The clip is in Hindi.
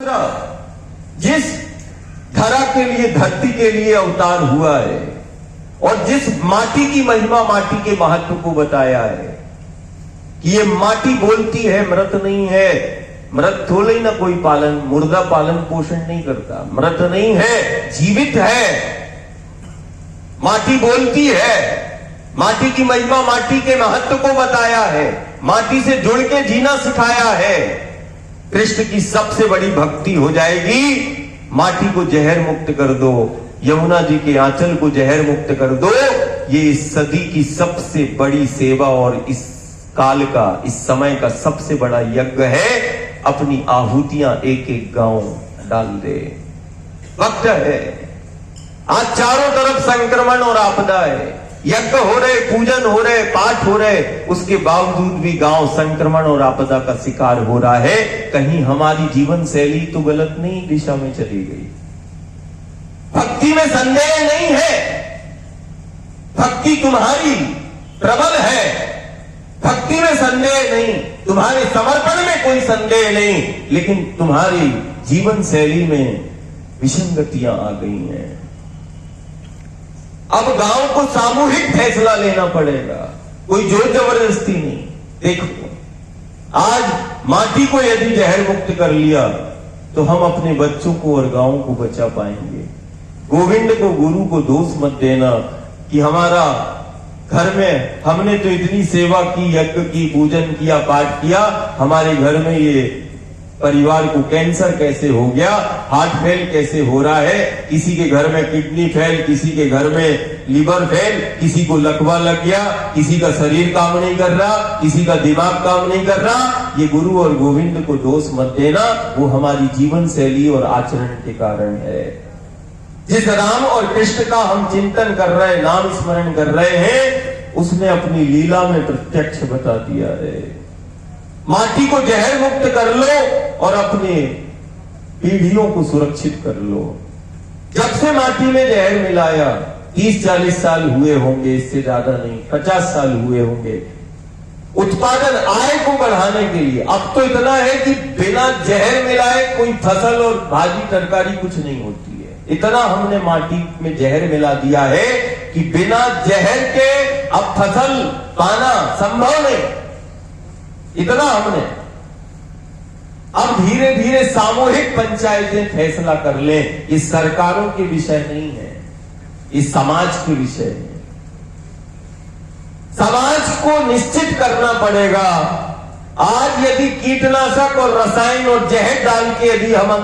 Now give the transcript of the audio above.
जिस धरा के लिए, धरती के लिए अवतार हुआ है और जिस माटी की महिमा, माटी के महत्व को बताया है कि ये माटी बोलती है, मृत नहीं है। मृत थोड़ा ही ना कोई पालन, मुर्दा पालन पोषण नहीं करता। मृत नहीं है, जीवित है। माटी बोलती है, माटी की महिमा, माटी के महत्व को बताया है, माटी से जुड़ के जीना सिखाया है। कृष्ण की सबसे बड़ी भक्ति हो जाएगी, माटी को जहर मुक्त कर दो, यमुना जी के आंचल को जहर मुक्त कर दो। ये इस सदी की सबसे बड़ी सेवा और इस काल का, इस समय का सबसे बड़ा यज्ञ है। अपनी आहुतियां एक एक गांव डाल दे, वक्त है। आज चारों तरफ संक्रमण और आपदा है, यज्ञ हो रहे, पूजन हो रहे, पाठ हो रहे, उसके बावजूद भी गांव संक्रमण और आपदा का शिकार हो रहा है। कहीं हमारी जीवन शैली तो गलत नहीं दिशा में चली गई? भक्ति में संदेह नहीं है, भक्ति तुम्हारी प्रबल है, भक्ति में संदेह नहीं, तुम्हारे समर्पण में कोई संदेह नहीं, लेकिन तुम्हारी जीवन शैली में विसंगतियां आ गई हैं। अब गांव को सामूहिक फैसला लेना पड़ेगा, कोई जोर जबरदस्ती नहीं। देखो, आज माटी को यदि जहर मुक्त कर लिया तो हम अपने बच्चों को और गांव को बचा पाएंगे। गोविंद को, गुरु को दोष मत देना कि हमारा घर में हमने तो इतनी सेवा की, यज्ञ की, पूजन किया, पाठ किया, हमारे घर में ये परिवार को कैंसर कैसे हो गया, हार्ट फेल कैसे हो रहा है, किसी के घर में किडनी फेल, किसी के घर में लीवर फेल, किसी को लकवा लग गया, किसी का शरीर काम नहीं कर रहा, किसी का दिमाग काम नहीं कर रहा। ये गुरु और गोविंद को दोष मत देना, वो हमारी जीवन शैली और आचरण के कारण है। जिस राम और कृष्ण का हम चिंतन कर रहे हैं, नाम स्मरण कर रहे हैं, उसने अपनी लीला में प्रत्यक्ष बता दिया है। माटी को जहर मुक्त कर लो और अपने पीढ़ियों को सुरक्षित कर लो। जब से माटी में जहर मिलाया 30-40 साल हुए होंगे, इससे ज्यादा नहीं, 50 साल हुए होंगे। उत्पादन, आय को बढ़ाने के लिए अब तो इतना है कि बिना जहर मिलाए कोई फसल और भाजी तरकारी कुछ नहीं होती है। इतना हमने माटी में जहर मिला दिया है कि बिना जहर के अब फसल पाना संभव नहीं। इतना हमने, अब धीरे धीरे सामूहिक पंचायतें फैसला कर लें। ये सरकारों के विषय नहीं है, ये समाज के विषय है। समाज को निश्चित करना पड़ेगा। आज यदि कीटनाशक और रसायन और जहर डाल के यदि हम